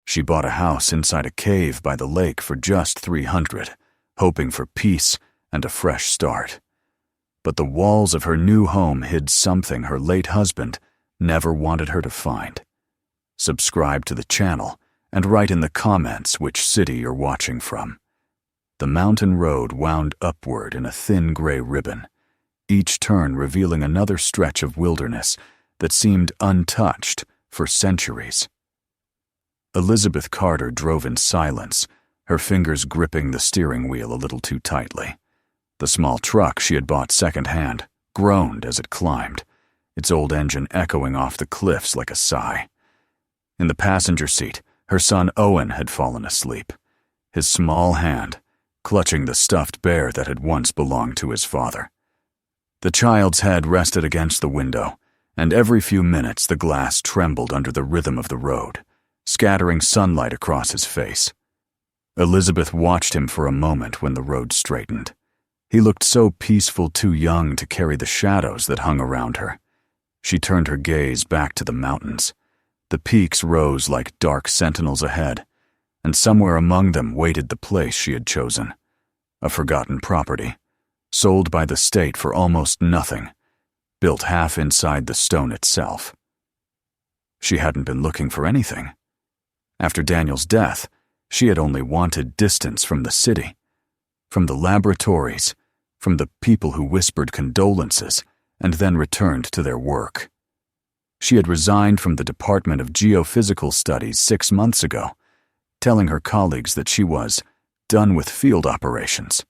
She bought a house inside a cave by the lake for just $300, hoping for peace and a fresh start. But the walls of her new home hid something her late husband never wanted her to find. Subscribe to the channel and write in the comments which city you're watching from. The mountain road wound upward in a thin gray ribbon, each turn revealing another stretch of wilderness that seemed untouched for centuries. Elizabeth Carter drove in silence, her fingers gripping the steering wheel a little too tightly. The small truck she had bought secondhand groaned as it climbed, its old engine echoing off the cliffs like a sigh. In the passenger seat, her son Owen had fallen asleep, his small hand clutching the stuffed bear that had once belonged to his father. The child's head rested against the window, and every few minutes the glass trembled under the rhythm of the road, scattering sunlight across his face. Elizabeth watched him for a moment when the road straightened. He looked so peaceful, too young to carry the shadows that hung around her. She turned her gaze back to the mountains. The peaks rose like dark sentinels ahead, and somewhere among them waited the place she had chosen. A forgotten property, sold by the state for almost nothing, built half inside the stone itself. She hadn't been looking for anything. After Daniel's death, she had only wanted distance from the city, from the laboratories, from the people who whispered condolences and then returned to their work. She had resigned from the Department of Geophysical Studies 6 months ago, telling her colleagues that she was done with field operations.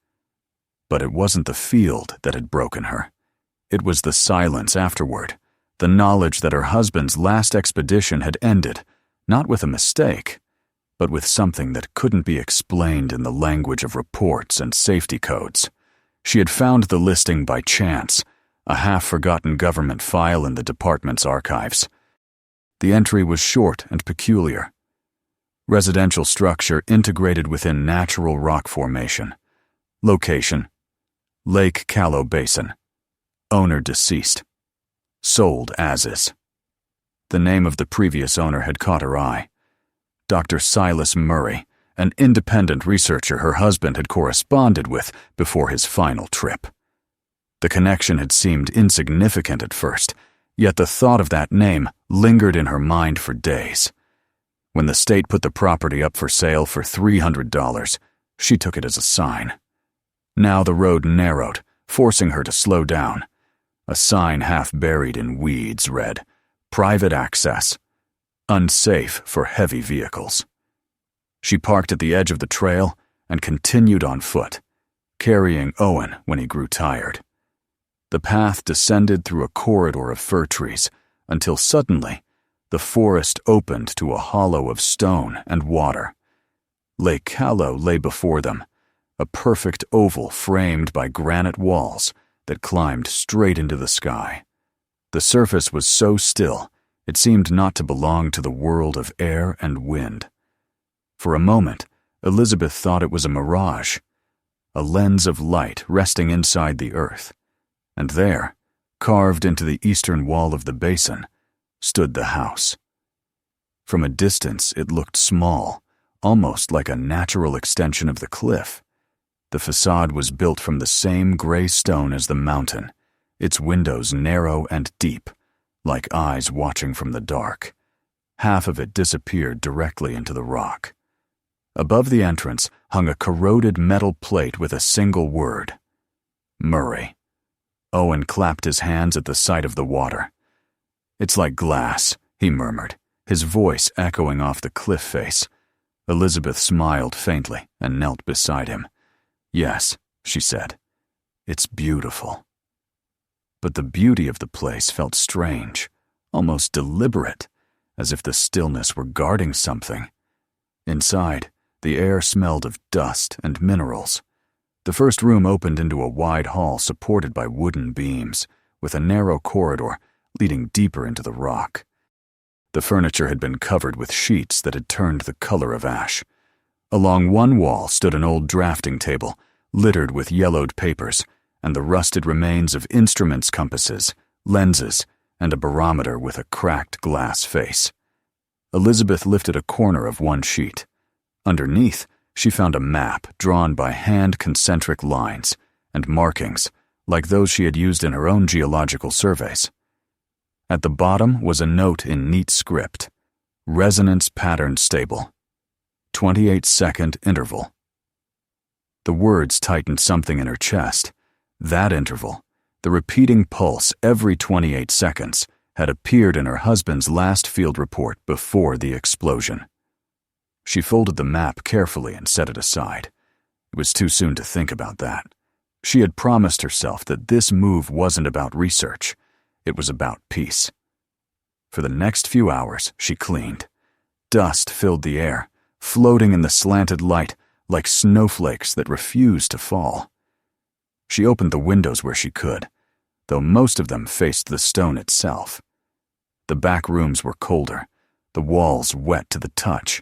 But it wasn't the field that had broken her. It was the silence afterward, the knowledge that her husband's last expedition had ended, not with a mistake, but with something that couldn't be explained in the language of reports and safety codes. She had found the listing by chance, a half-forgotten government file in the department's archives. The entry was short and peculiar. Residential structure integrated within natural rock formation. Location: Lake Callow Basin. Owner deceased. Sold as is. The name of the previous owner had caught her eye. Dr. Silas Murray, an independent researcher her husband had corresponded with before his final trip. The connection had seemed insignificant at first, yet the thought of that name lingered in her mind for days. When the state put the property up for sale for $300, she took it as a sign. Now the road narrowed, forcing her to slow down. A sign half buried in weeds read, "Private access. Unsafe for heavy vehicles." She parked at the edge of the trail and continued on foot, carrying Owen when he grew tired. The path descended through a corridor of fir trees until suddenly the forest opened to a hollow of stone and water. Lake Callow lay before them, a perfect oval framed by granite walls that climbed straight into the sky. The surface was so still, it seemed not to belong to the world of air and wind. For a moment, Elizabeth thought it was a mirage, a lens of light resting inside the earth. And there, carved into the eastern wall of the basin, stood the house. From a distance, it looked small, almost like a natural extension of the cliff. The facade was built from the same gray stone as the mountain, its windows narrow and deep, like eyes watching from the dark. Half of it disappeared directly into the rock. Above the entrance hung a corroded metal plate with a single word: Murray. Owen clapped his hands at the sight of the water. "It's like glass," he murmured, his voice echoing off the cliff face. Elizabeth smiled faintly and knelt beside him. "Yes," she said, "it's beautiful." But the beauty of the place felt strange, almost deliberate, as if the stillness were guarding something. Inside, the air smelled of dust and minerals. The first room opened into a wide hall supported by wooden beams, with a narrow corridor leading deeper into the rock. The furniture had been covered with sheets that had turned the color of ash. Along one wall stood an old drafting table, littered with yellowed papers, and the rusted remains of instruments, compasses, lenses, and a barometer with a cracked glass face. Elizabeth lifted a corner of one sheet. Underneath, she found a map drawn by hand-concentric lines and markings like those she had used in her own geological surveys. At the bottom was a note in neat script: resonance pattern stable, 28-second interval. The words tightened something in her chest. That interval, the repeating pulse every 28 seconds, had appeared in her husband's last field report before the explosion. She folded the map carefully and set it aside. It was too soon to think about that. She had promised herself that this move wasn't about research. It was about peace. For the next few hours, she cleaned. Dust filled the air, floating in the slanted light like snowflakes that refused to fall. She opened the windows where she could, though most of them faced the stone itself. The back rooms were colder, the walls wet to the touch.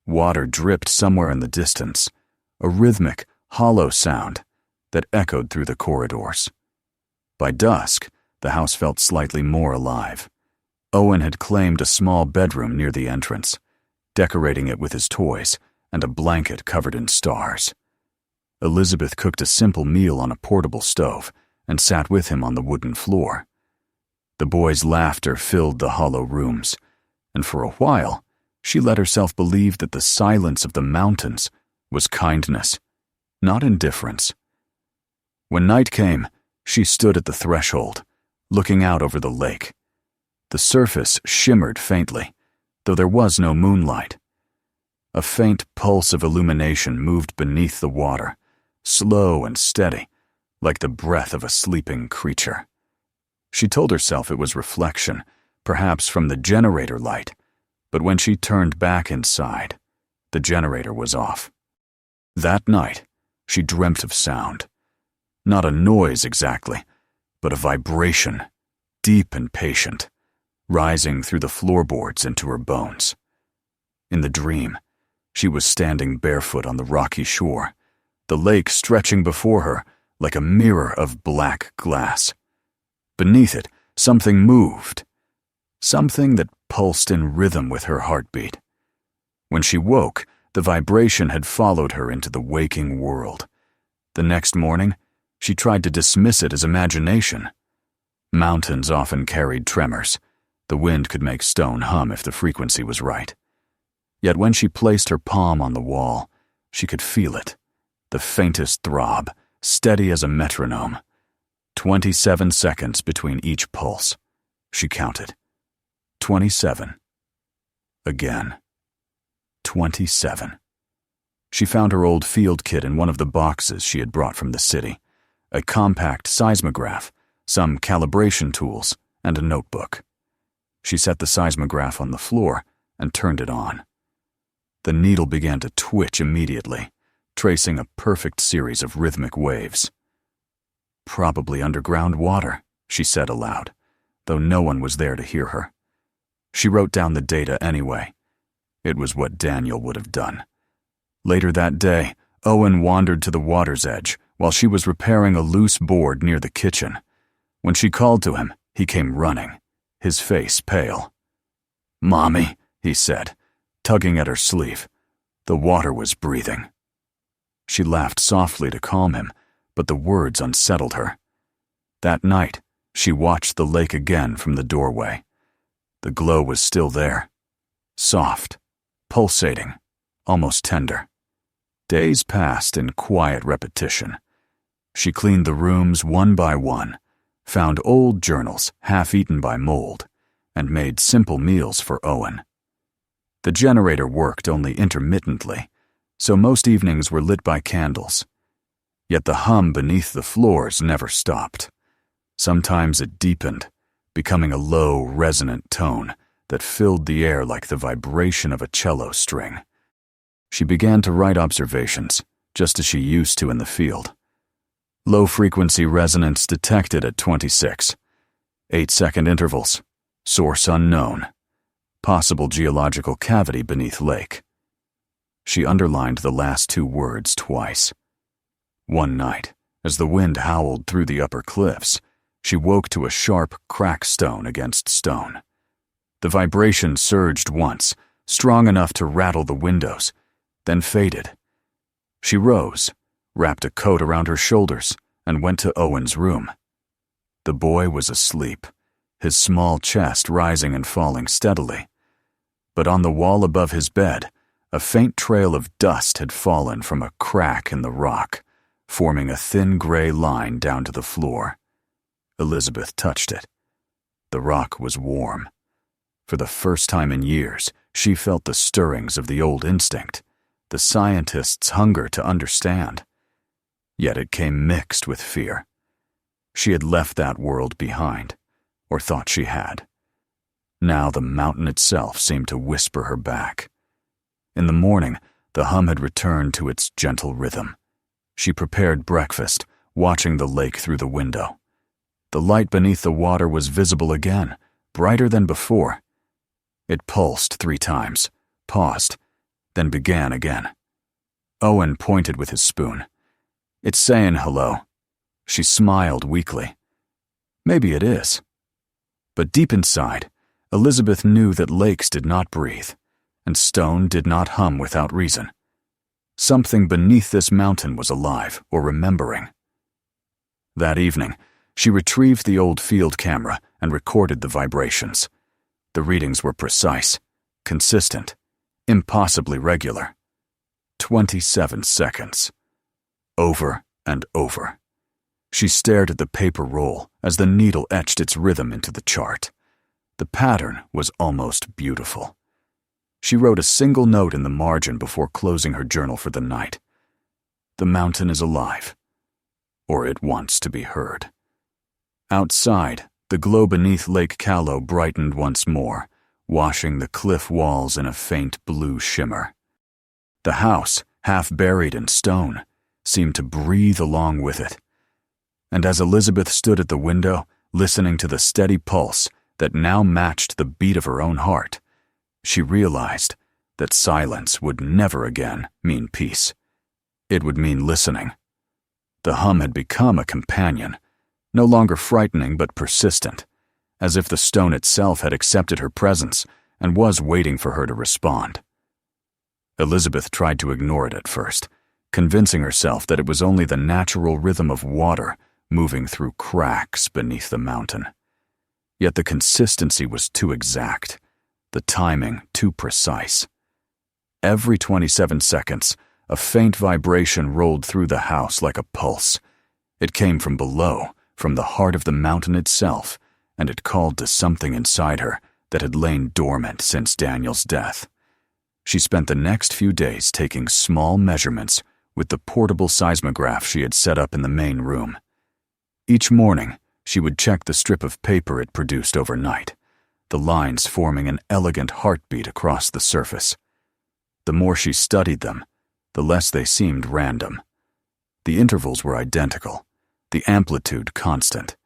Water dripped somewhere in the distance, a rhythmic, hollow sound that echoed through the corridors. By dusk, the house felt slightly more alive. Owen had claimed a small bedroom near the entrance, decorating it with his toys and a blanket covered in stars. Elizabeth cooked a simple meal on a portable stove and sat with him on the wooden floor. The boys' laughter filled the hollow rooms, and for a while, she let herself believe that the silence of the mountains was kindness, not indifference. When night came, she stood at the threshold, looking out over the lake. The surface shimmered faintly, though there was no moonlight. A faint pulse of illumination moved beneath the water, slow and steady, like the breath of a sleeping creature. She told herself it was reflection, perhaps from the generator light, but when she turned back inside, the generator was off. That night, she dreamt of sound. Not a noise exactly, but a vibration, deep and patient, rising through the floorboards into her bones. In the dream, she was standing barefoot on the rocky shore, the lake stretching before her like a mirror of black glass. Beneath it, something moved, something that pulsed in rhythm with her heartbeat. When she woke, the vibration had followed her into the waking world. The next morning, she tried to dismiss it as imagination. Mountains often carried tremors. The wind could make stone hum if the frequency was right. Yet when she placed her palm on the wall, she could feel it, the faintest throb, steady as a metronome. 27 seconds between each pulse. She counted. 27. Again. 27. She found her old field kit in one of the boxes she had brought from the city, a compact seismograph, some calibration tools, and a notebook. She set the seismograph on the floor and turned it on. The needle began to twitch immediately, tracing a perfect series of rhythmic waves. Probably underground water, she said aloud, though no one was there to hear her. She wrote down the data anyway. It was what Daniel would have done. Later that day, Owen wandered to the water's edge while she was repairing a loose board near the kitchen. When she called to him, he came running, his face pale. "Mommy," he said, tugging at her sleeve. The water was breathing. She laughed softly to calm him, but the words unsettled her. That night, she watched the lake again from the doorway. The glow was still there, soft, pulsating, almost tender. Days passed in quiet repetition. She cleaned the rooms one by one, found old journals half-eaten by mold, and made simple meals for Owen. The generator worked only intermittently, so most evenings were lit by candles. Yet the hum beneath the floors never stopped. Sometimes it deepened, becoming a low, resonant tone that filled the air like the vibration of a cello string. She began to write observations, just as she used to in the field. Low-frequency resonance detected at 26. 8-second intervals. Source unknown. Possible geological cavity beneath lake. She underlined the last two words twice. One night, as the wind howled through the upper cliffs, she woke to a sharp crack stone against stone. The vibration surged once, strong enough to rattle the windows, then faded. She rose, wrapped a coat around her shoulders, and went to Owen's room. The boy was asleep, his small chest rising and falling steadily. But on the wall above his bed, a faint trail of dust had fallen from a crack in the rock, forming a thin gray line down to the floor. Elizabeth touched it. The rock was warm. For the first time in years, she felt the stirrings of the old instinct, the scientist's hunger to understand. Yet it came mixed with fear. She had left that world behind, or thought she had. Now the mountain itself seemed to whisper her back. In the morning, the hum had returned to its gentle rhythm. She prepared breakfast, watching the lake through the window. The light beneath the water was visible again, brighter than before. It pulsed 3 times, paused, then began again. Owen pointed with his spoon. "It's saying hello." She smiled weakly. Maybe it is. But deep inside, Elizabeth knew that lakes did not breathe, and stone did not hum without reason. Something beneath this mountain was alive or remembering. That evening, she retrieved the old field camera and recorded the vibrations. The readings were precise, consistent, impossibly regular. 27 seconds. Over and over. She stared at the paper roll as the needle etched its rhythm into the chart. The pattern was almost beautiful. She wrote a single note in the margin before closing her journal for the night. The mountain is alive, or it wants to be heard. Outside, the glow beneath Lake Callow brightened once more, washing the cliff walls in a faint blue shimmer. The house, half buried in stone, seemed to breathe along with it. And as Elizabeth stood at the window, listening to the steady pulse that now matched the beat of her own heart, she realized that silence would never again mean peace. It would mean listening. The hum had become a companion, no longer frightening but persistent, as if the stone itself had accepted her presence and was waiting for her to respond. Elizabeth tried to ignore it at first, convincing herself that it was only the natural rhythm of water moving through cracks beneath the mountain. Yet the consistency was too exact, the timing too precise. Every 27 seconds, a faint vibration rolled through the house like a pulse. It came from below, from the heart of the mountain itself, and it called to something inside her that had lain dormant since Daniel's death. She spent the next few days taking small measurements with the portable seismograph she had set up in the main room. Each morning, she would check the strip of paper it produced overnight, the lines forming an elegant heartbeat across the surface. The more she studied them, the less they seemed random. The intervals were identical, the amplitude constant.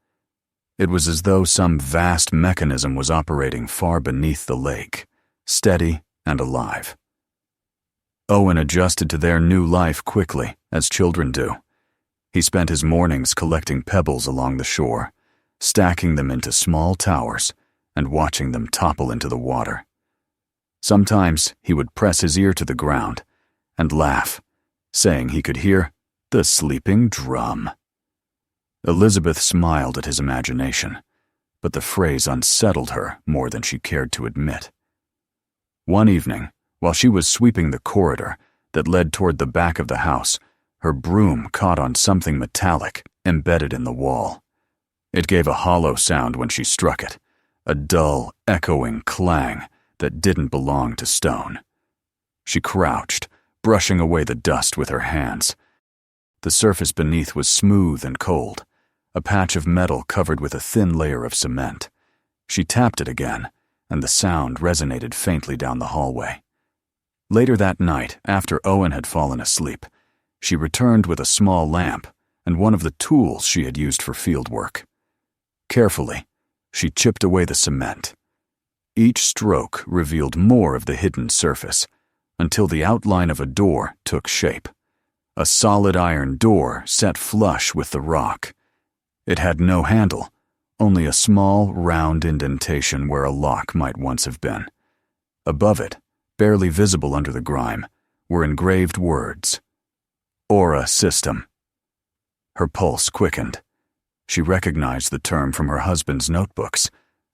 It was as though some vast mechanism was operating far beneath the lake, steady and alive. Owen adjusted to their new life quickly, as children do. He spent his mornings collecting pebbles along the shore, stacking them into small towers, and watching them topple into the water. Sometimes he would press his ear to the ground and laugh, saying he could hear the sleeping drum. Elizabeth smiled at his imagination, but the phrase unsettled her more than she cared to admit. One evening, while she was sweeping the corridor that led toward the back of the house, her broom caught on something metallic embedded in the wall. It gave a hollow sound when she struck it, a dull, echoing clang that didn't belong to stone. She crouched, brushing away the dust with her hands. The surface beneath was smooth and cold, a patch of metal covered with a thin layer of cement. She tapped it again, and the sound resonated faintly down the hallway. Later that night, after Owen had fallen asleep, she returned with a small lamp and one of the tools she had used for field work. Carefully, she chipped away the cement. Each stroke revealed more of the hidden surface, until the outline of a door took shape. A solid iron door set flush with the rock. It had no handle, only a small, round indentation where a lock might once have been. Above it, barely visible under the grime, were engraved words. Aura System. Her pulse quickened. She recognized the term from her husband's notebooks,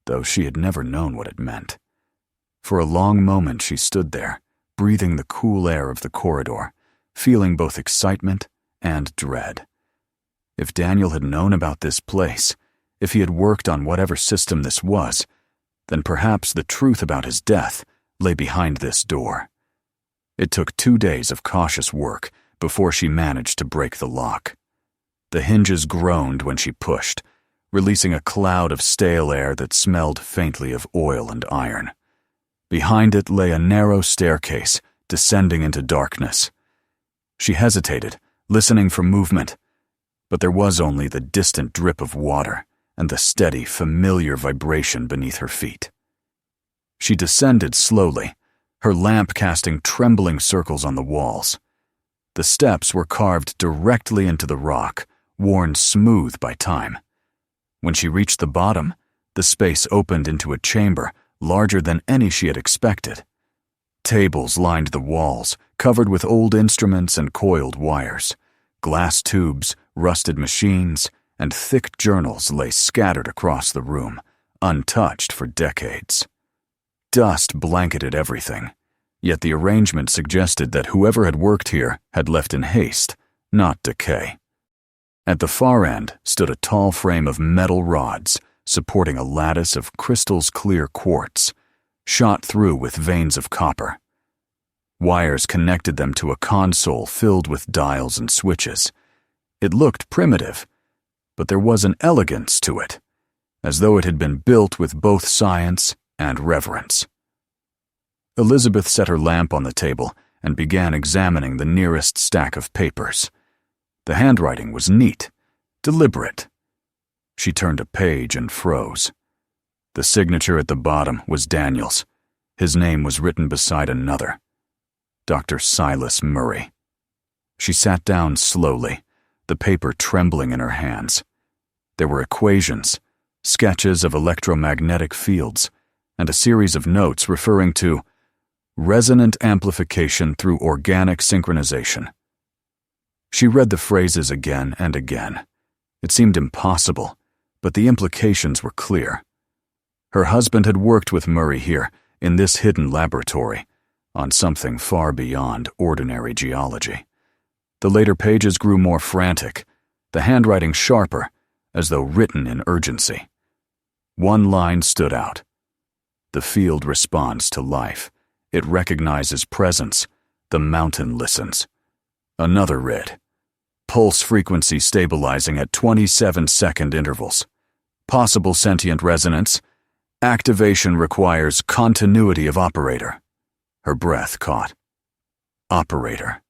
though she had never known what it meant. For a long moment she stood there, breathing the cool air of the corridor, feeling both excitement and dread. If Daniel had known about this place, if he had worked on whatever system this was, then perhaps the truth about his death lay behind this door. It took 2 days of cautious work before she managed to break the lock. The hinges groaned when she pushed, releasing a cloud of stale air that smelled faintly of oil and iron. Behind it lay a narrow staircase descending into darkness. She hesitated, listening for movement, but there was only the distant drip of water and the steady, familiar vibration beneath her feet. She descended slowly, her lamp casting trembling circles on the walls. The steps were carved directly into the rock, worn smooth by time. When she reached the bottom, the space opened into a chamber larger than any she had expected. Tables lined the walls, covered with old instruments and coiled wires. Glass tubes, rusted machines, and thick journals lay scattered across the room, untouched for decades. Dust blanketed everything, yet the arrangement suggested that whoever had worked here had left in haste, not decay. At the far end stood a tall frame of metal rods supporting a lattice of crystal's clear quartz, shot through with veins of copper. Wires connected them to a console filled with dials and switches. It looked primitive, but there was an elegance to it, as though it had been built with both science and reverence. Elizabeth set her lamp on the table and began examining the nearest stack of papers. The handwriting was neat, deliberate. She turned a page and froze. The signature at the bottom was Daniel's. His name was written beside another, Dr. Silas Murray. She sat down slowly, the paper trembling in her hands. There were equations, sketches of electromagnetic fields, and a series of notes referring to resonant amplification through organic synchronization. She read the phrases again and again. It seemed impossible, but the implications were clear. Her husband had worked with Murray here, in this hidden laboratory, on something far beyond ordinary geology. The later pages grew more frantic, the handwriting sharper, as though written in urgency. One line stood out. The field responds to life. It recognizes presence. The mountain listens. Another read, pulse frequency stabilizing at 27-second intervals. Possible sentient resonance. Activation requires continuity of operator. Her breath caught. Operator.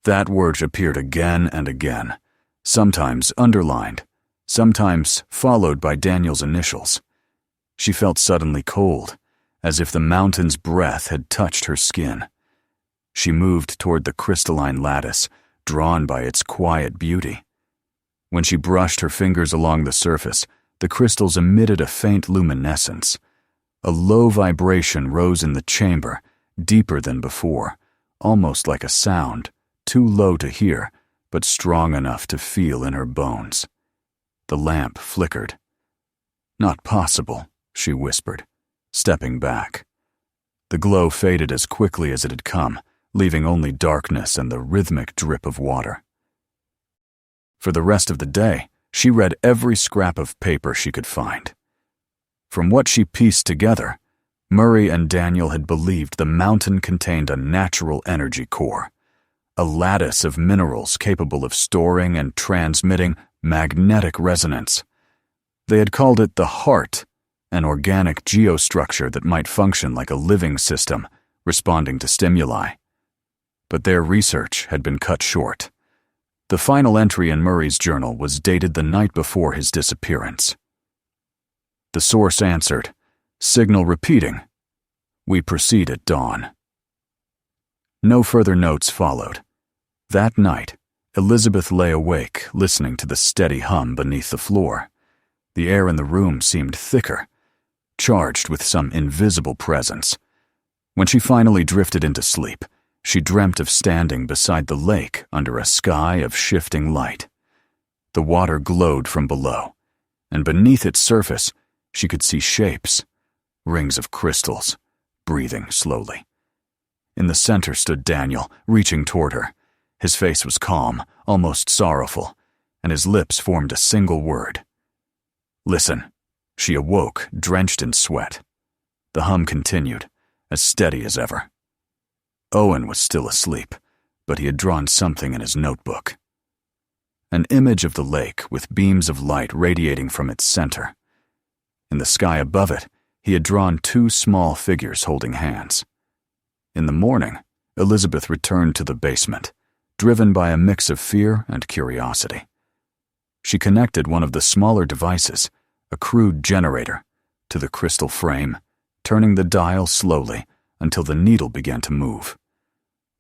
That word appeared again and again, sometimes underlined, sometimes followed by Daniel's initials. She felt suddenly cold, as if the mountain's breath had touched her skin. She moved toward the crystalline lattice, drawn by its quiet beauty. When she brushed her fingers along the surface, the crystals emitted a faint luminescence. A low vibration rose in the chamber, deeper than before, almost like a sound, too low to hear, but strong enough to feel in her bones. The lamp flickered. Not possible, she whispered, stepping back. The glow faded as quickly as it had come, leaving only darkness and the rhythmic drip of water. For the rest of the day, she read every scrap of paper she could find. From what she pieced together, Murray and Daniel had believed the mountain contained a natural energy core, a lattice of minerals capable of storing and transmitting magnetic resonance. They had called it the heart, an organic geostructure that might function like a living system, responding to stimuli. But their research had been cut short. The final entry in Murray's journal was dated the night before his disappearance. The source answered, signal repeating. We proceed at dawn. No further notes followed. That night, Elizabeth lay awake, listening to the steady hum beneath the floor. The air in the room seemed thicker, charged with some invisible presence. When she finally drifted into sleep, she dreamt of standing beside the lake under a sky of shifting light. The water glowed from below, and beneath its surface, she could see shapes, rings of crystals, breathing slowly. In the center stood Daniel, reaching toward her. His face was calm, almost sorrowful, and his lips formed a single word. "Listen." She awoke, drenched in sweat. The hum continued, as steady as ever. Owen was still asleep, but he had drawn something in his notebook. An image of the lake with beams of light radiating from its center. In the sky above it, he had drawn two small figures holding hands. In the morning, Elizabeth returned to the basement, driven by a mix of fear and curiosity. She connected one of the smaller devices, a crude generator, to the crystal frame, turning the dial slowly until the needle began to move.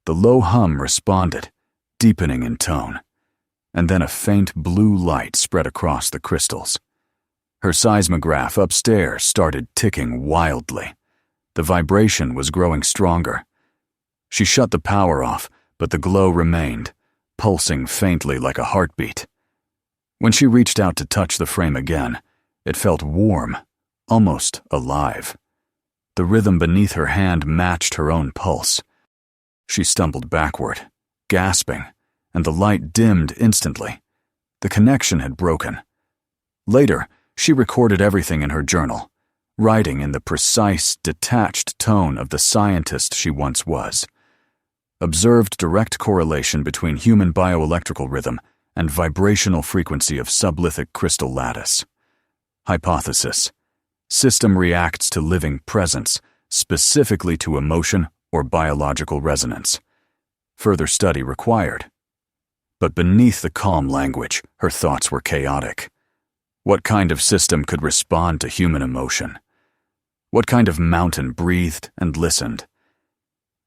The low hum responded, deepening in tone, and then a faint blue light spread across the crystals. Her seismograph upstairs started ticking wildly. The vibration was growing stronger. She shut the power off, but the glow remained, pulsing faintly like a heartbeat. When she reached out to touch the frame again, it felt warm, almost alive. The rhythm beneath her hand matched her own pulse. She stumbled backward, gasping, and the light dimmed instantly. The connection had broken. Later, she recorded everything in her journal, writing in the precise, detached tone of the scientist she once was. Observed direct correlation between human bioelectrical rhythm and vibrational frequency of sublithic crystal lattice. Hypothesis: system reacts to living presence, specifically to emotion or biological resonance. Further study required. But beneath the calm language, her thoughts were chaotic. What kind of system could respond to human emotion? What kind of mountain breathed and listened?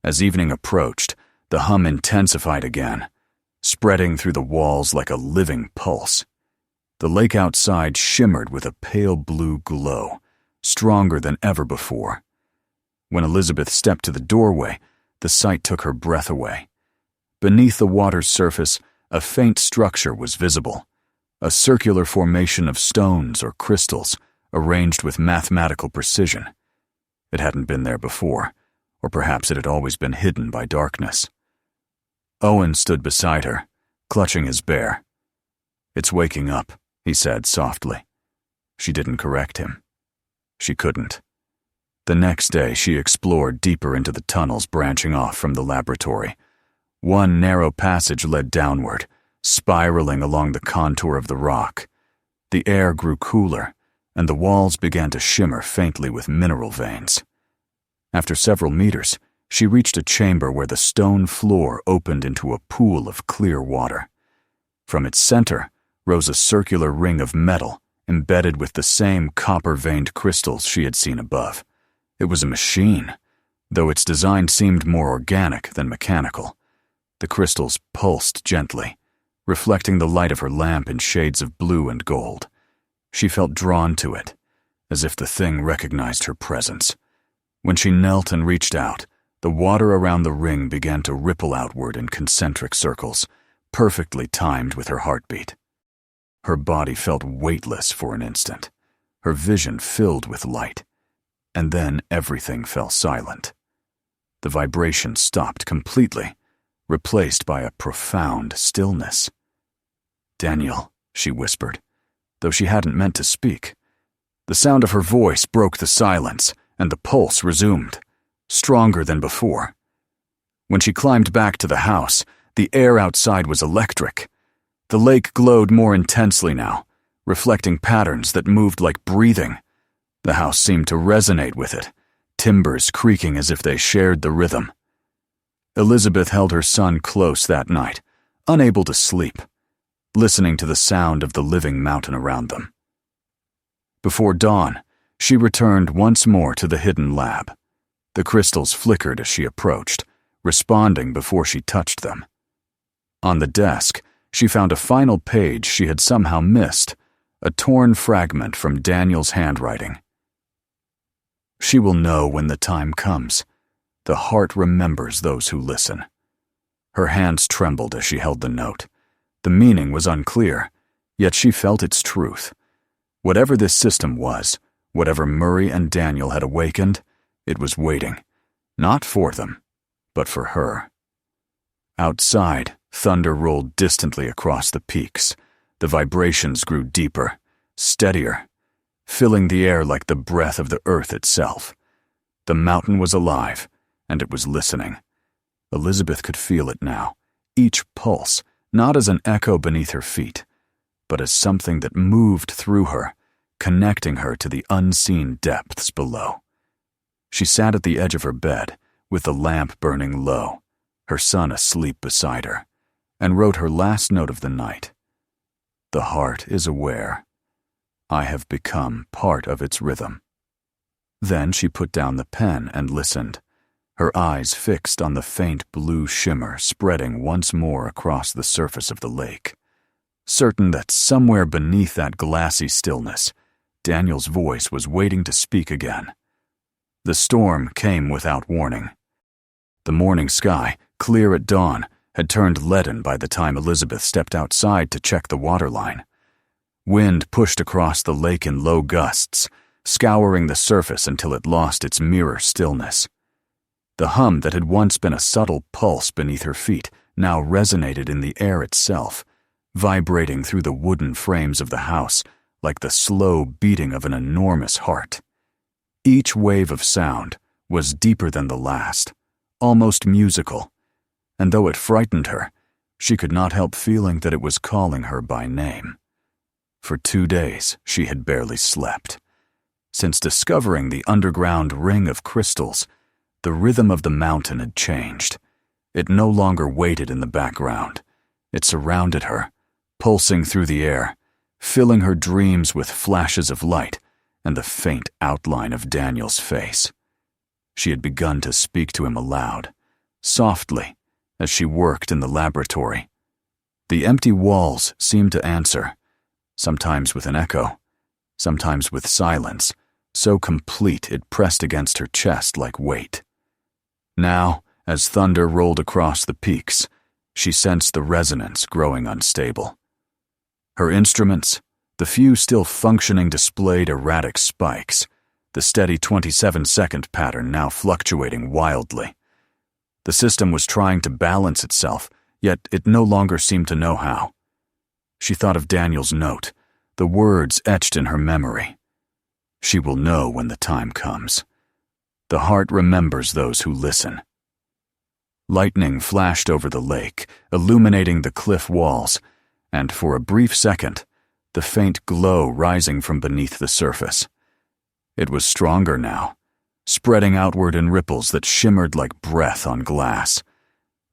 As evening approached, the hum intensified again, spreading through the walls like a living pulse. The lake outside shimmered with a pale blue glow, stronger than ever before. When Elizabeth stepped to the doorway, the sight took her breath away. Beneath the water's surface, a faint structure was visible, a circular formation of stones or crystals arranged with mathematical precision. It hadn't been there before, or perhaps it had always been hidden by darkness. Owen stood beside her, clutching his bear. "It's waking up," he said softly. She didn't correct him. She couldn't. The next day, she explored deeper into the tunnels branching off from the laboratory. One narrow passage led downward, spiraling along the contour of the rock. The air grew cooler, and the walls began to shimmer faintly with mineral veins. After several meters, she reached a chamber where the stone floor opened into a pool of clear water. From its center rose a circular ring of metal embedded with the same copper-veined crystals she had seen above. It was a machine, though its design seemed more organic than mechanical. The crystals pulsed gently, reflecting the light of her lamp in shades of blue and gold. She felt drawn to it, as if the thing recognized her presence. When she knelt and reached out, the water around the ring began to ripple outward in concentric circles, perfectly timed with her heartbeat. Her body felt weightless for an instant, her vision filled with light, and then everything fell silent. The vibration stopped completely, replaced by a profound stillness. "Daniel," she whispered, though she hadn't meant to speak. The sound of her voice broke the silence, and the pulse resumed, stronger than before. When she climbed back to the house, the air outside was electric. The lake glowed more intensely now, reflecting patterns that moved like breathing. The house seemed to resonate with it, timbers creaking as if they shared the rhythm. Elizabeth held her son close that night, unable to sleep, listening to the sound of the living mountain around them. Before dawn, she returned once more to the hidden lab. The crystals flickered as she approached, responding before she touched them. On the desk, she found a final page she had somehow missed, a torn fragment from Daniel's handwriting. She will know when the time comes. The heart remembers those who listen. Her hands trembled as she held the note. The meaning was unclear, yet she felt its truth. Whatever this system was, whatever Murray and Daniel had awakened, it was waiting, not for them, but for her. Outside, thunder rolled distantly across the peaks. The vibrations grew deeper, steadier, filling the air like the breath of the earth itself. The mountain was alive, and it was listening. Elizabeth could feel it now, each pulse, not as an echo beneath her feet, but as something that moved through her, connecting her to the unseen depths below. She sat at the edge of her bed, with the lamp burning low, her son asleep beside her, and wrote her last note of the night. The heart is aware. I have become part of its rhythm. Then she put down the pen and listened, her eyes fixed on the faint blue shimmer spreading once more across the surface of the lake. Certain that somewhere beneath that glassy stillness, Daniel's voice was waiting to speak again. The storm came without warning. The morning sky, clear at dawn, had turned leaden by the time Elizabeth stepped outside to check the waterline. Wind pushed across the lake in low gusts, scouring the surface until it lost its mirror stillness. The hum that had once been a subtle pulse beneath her feet now resonated in the air itself, vibrating through the wooden frames of the house like the slow beating of an enormous heart. Each wave of sound was deeper than the last, almost musical, and though it frightened her, she could not help feeling that it was calling her by name. For 2 days she had barely slept. Since discovering the underground ring of crystals, the rhythm of the mountain had changed. It no longer waited in the background. It surrounded her, pulsing through the air, filling her dreams with flashes of light and the faint outline of Daniel's face. She had begun to speak to him aloud, softly, as she worked in the laboratory. The empty walls seemed to answer, sometimes with an echo, sometimes with silence, so complete it pressed against her chest like weight. Now, as thunder rolled across the peaks, she sensed the resonance growing unstable. Her instruments, the few still functioning, displayed erratic spikes, the steady 27-second pattern now fluctuating wildly. The system was trying to balance itself, yet it no longer seemed to know how. She thought of Daniel's note, the words etched in her memory. She will know when the time comes. The heart remembers those who listen. Lightning flashed over the lake, illuminating the cliff walls, and for a brief second, the faint glow rising from beneath the surface. It was stronger now, spreading outward in ripples that shimmered like breath on glass.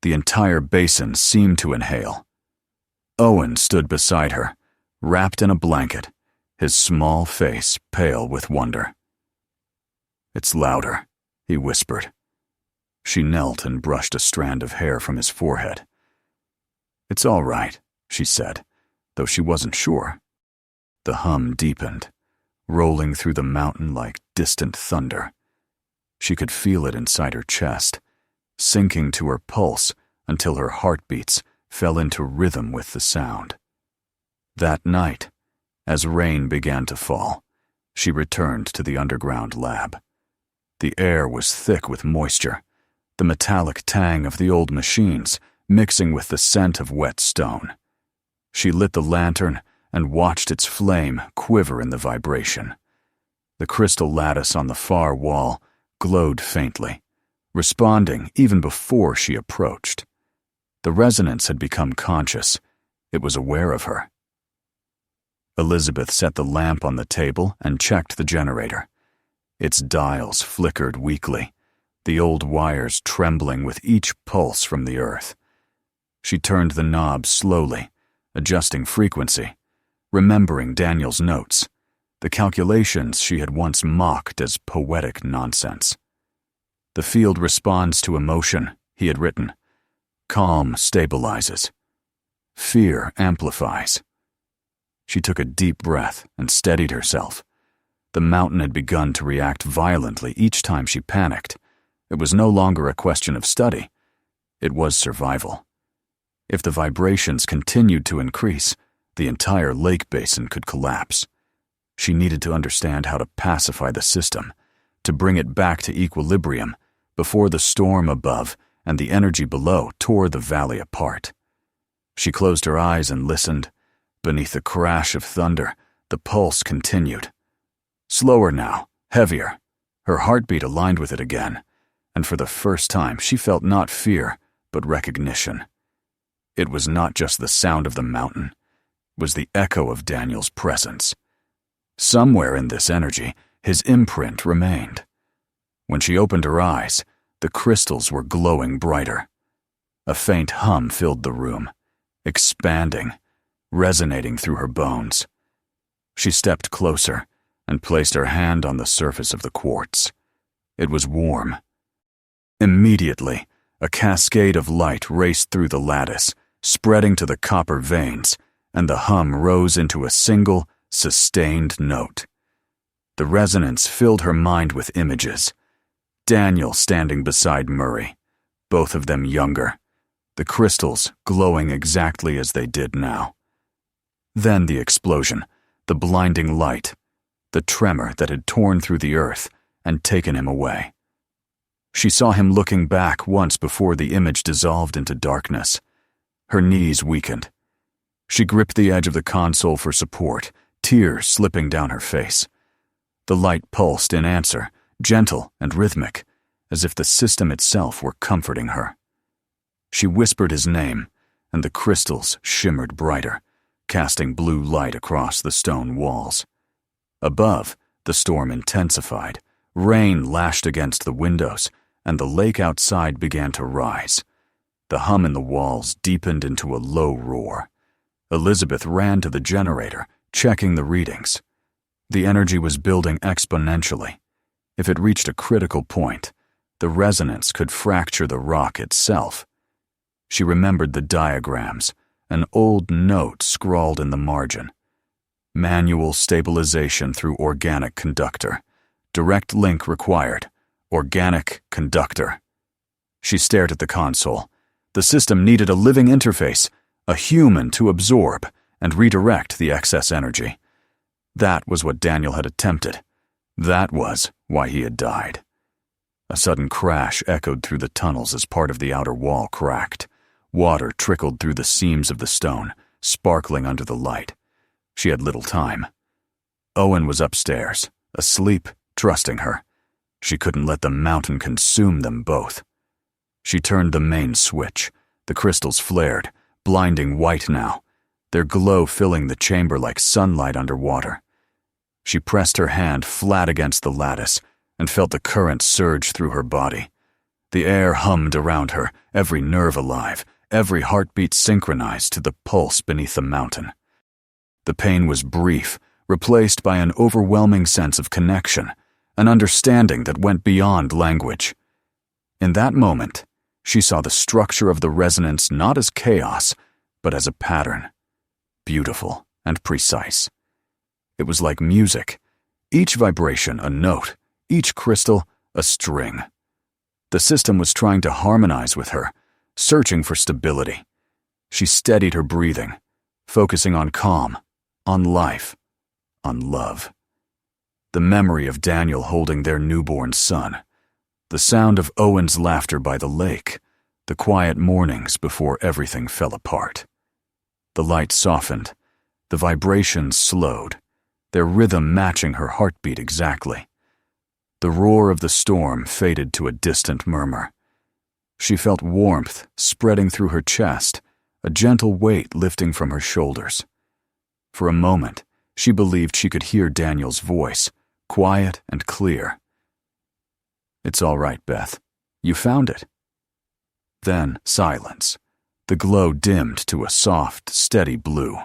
The entire basin seemed to inhale. Owen stood beside her, wrapped in a blanket, his small face pale with wonder. "It's louder," he whispered. She knelt and brushed a strand of hair from his forehead. "It's all right," she said, though she wasn't sure. The hum deepened, rolling through the mountain like distant thunder. She could feel it inside her chest, sinking to her pulse until her heartbeats fell into rhythm with the sound. That night, as rain began to fall, she returned to the underground lab. The air was thick with moisture, the metallic tang of the old machines mixing with the scent of wet stone. She lit the lantern and watched its flame quiver in the vibration. The crystal lattice on the far wall glowed faintly, responding even before she approached. The resonance had become conscious. It was aware of her. Elizabeth set the lamp on the table and checked the generator. Its dials flickered weakly, the old wires trembling with each pulse from the earth. She turned the knob slowly, adjusting frequency, remembering Daniel's notes, the calculations she had once mocked as poetic nonsense. The field responds to emotion, he had written. Calm stabilizes. Fear amplifies. She took a deep breath and steadied herself. The mountain had begun to react violently each time she panicked. It was no longer a question of study. It was survival. If the vibrations continued to increase, the entire lake basin could collapse. She needed to understand how to pacify the system, to bring it back to equilibrium before the storm above and the energy below tore the valley apart. She closed her eyes and listened. Beneath the crash of thunder, the pulse continued. Slower now, heavier. Her heartbeat aligned with it again, and for the first time she felt not fear, but recognition. It was not just the sound of the mountain, it was the echo of Daniel's presence. Somewhere in this energy, his imprint remained. When she opened her eyes, the crystals were glowing brighter. A faint hum filled the room, expanding, resonating through her bones. She stepped closer and placed her hand on the surface of the quartz. It was warm. Immediately, a cascade of light raced through the lattice, spreading to the copper veins, and the hum rose into a single, sustained note. The resonance filled her mind with images. Daniel standing beside Murray, both of them younger, the crystals glowing exactly as they did now. Then the explosion, the blinding light, the tremor that had torn through the earth and taken him away. She saw him looking back once before the image dissolved into darkness. Her knees weakened. She gripped the edge of the console for support, tears slipping down her face. The light pulsed in answer, gentle and rhythmic, as if the system itself were comforting her. She whispered his name, and the crystals shimmered brighter, casting blue light across the stone walls. Above, the storm intensified. Rain lashed against the windows, and the lake outside began to rise. The hum in the walls deepened into a low roar. Elizabeth ran to the generator, checking the readings. The energy was building exponentially. If it reached a critical point, the resonance could fracture the rock itself. She remembered the diagrams, an old note scrawled in the margin. Manual stabilization through organic conductor. Direct link required. Organic conductor. She stared at the console. The system needed a living interface, a human to absorb and redirect the excess energy. That was what Daniel had attempted. That was why he had died. A sudden crash echoed through the tunnels as part of the outer wall cracked. Water trickled through the seams of the stone, sparkling under the light. She had little time. Owen was upstairs, asleep, trusting her. She couldn't let the mountain consume them both. She turned the main switch. The crystals flared, blinding white now, their glow filling the chamber like sunlight underwater. She pressed her hand flat against the lattice and felt the current surge through her body. The air hummed around her, every nerve alive, every heartbeat synchronized to the pulse beneath the mountain. The pain was brief, replaced by an overwhelming sense of connection, an understanding that went beyond language. In that moment, she saw the structure of the resonance not as chaos, but as a pattern, beautiful and precise. It was like music, each vibration a note, each crystal a string. The system was trying to harmonize with her, searching for stability. She steadied her breathing, focusing on calm, on life, on love. The memory of Daniel holding their newborn son, the sound of Owen's laughter by the lake, the quiet mornings before everything fell apart. The light softened, the vibrations slowed, their rhythm matching her heartbeat exactly. The roar of the storm faded to a distant murmur. She felt warmth spreading through her chest, a gentle weight lifting from her shoulders. For a moment, she believed she could hear Daniel's voice, quiet and clear. "It's all right, Beth. You found it." Then silence. The glow dimmed to a soft, steady blue.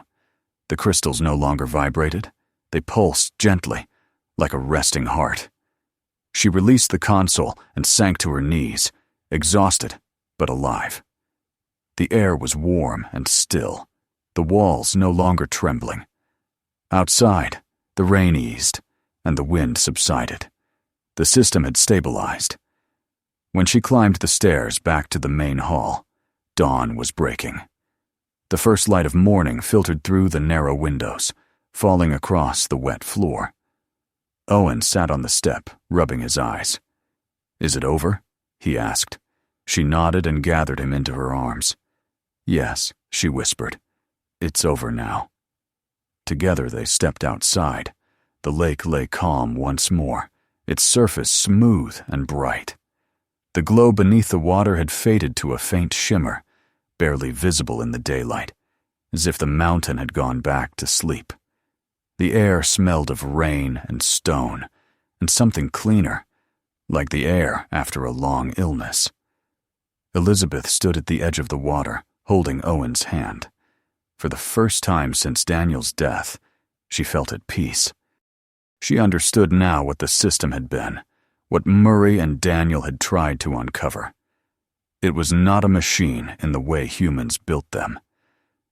The crystals no longer vibrated. They pulsed gently, like a resting heart. She released the console and sank to her knees, exhausted but alive. The air was warm and still, the walls no longer trembling. Outside, the rain eased, and the wind subsided. The system had stabilized. When she climbed the stairs back to the main hall, dawn was breaking. The first light of morning filtered through the narrow windows, falling across the wet floor. Owen sat on the step, rubbing his eyes. "Is it over?" he asked. She nodded and gathered him into her arms. "Yes," she whispered. "It's over now." Together they stepped outside. The lake lay calm once more, its surface smooth and bright. The glow beneath the water had faded to a faint shimmer, barely visible in the daylight, as if the mountain had gone back to sleep. The air smelled of rain and stone, and something cleaner, like the air after a long illness. Elizabeth stood at the edge of the water, holding Owen's hand. For the first time since Daniel's death, she felt at peace. She understood now what the system had been, what Murray and Daniel had tried to uncover. It was not a machine in the way humans built them.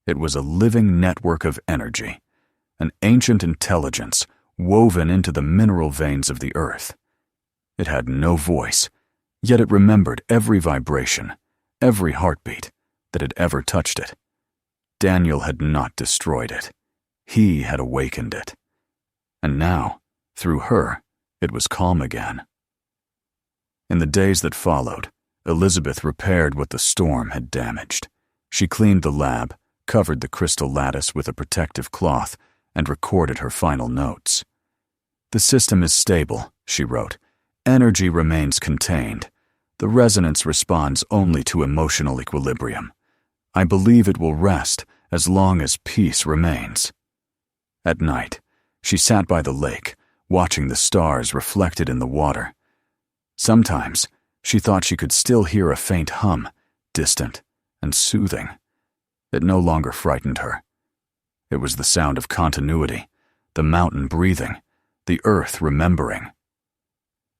It was a living network of energy, an ancient intelligence woven into the mineral veins of the earth. It had no voice, yet it remembered every vibration, every heartbeat that had ever touched it. Daniel had not destroyed it. He had awakened it. And now, through her, it was calm again. In the days that followed, Elizabeth repaired what the storm had damaged. She cleaned the lab, covered the crystal lattice with a protective cloth, and recorded her final notes. "The system is stable," she wrote. "Energy remains contained. The resonance responds only to emotional equilibrium. I believe it will rest as long as peace remains." At night, she sat by the lake, watching the stars reflected in the water. Sometimes, she thought she could still hear a faint hum, distant and soothing. It no longer frightened her. It was the sound of continuity, the mountain breathing, the earth remembering.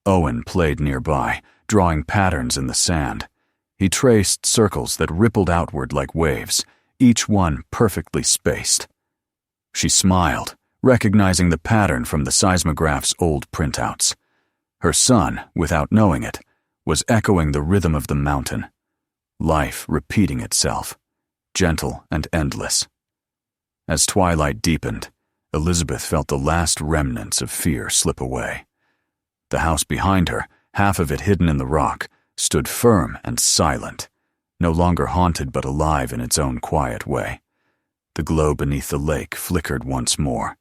Owen played nearby, drawing patterns in the sand. He traced circles that rippled outward like waves, each one perfectly spaced. She smiled, recognizing the pattern from the seismograph's old printouts. Her son, without knowing it, was echoing the rhythm of the mountain, life repeating itself, gentle and endless. As twilight deepened, Elizabeth felt the last remnants of fear slip away. The house behind her, half of it hidden in the rock, stood firm and silent, no longer haunted but alive in its own quiet way. The glow beneath the lake flickered once more,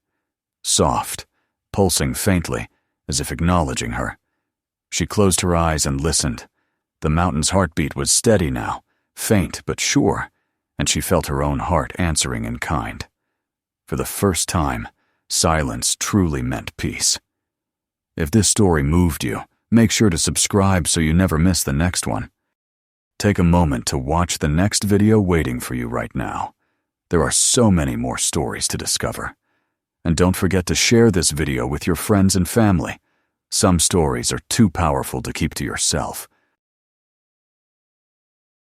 soft, pulsing faintly, as if acknowledging her. She closed her eyes and listened. The mountain's heartbeat was steady now, faint but sure, and she felt her own heart answering in kind. For the first time, silence truly meant peace. If this story moved you, make sure to subscribe so you never miss the next one. Take a moment to watch the next video waiting for you right now. There are so many more stories to discover. And don't forget to share this video with your friends and family. Some stories are too powerful to keep to yourself.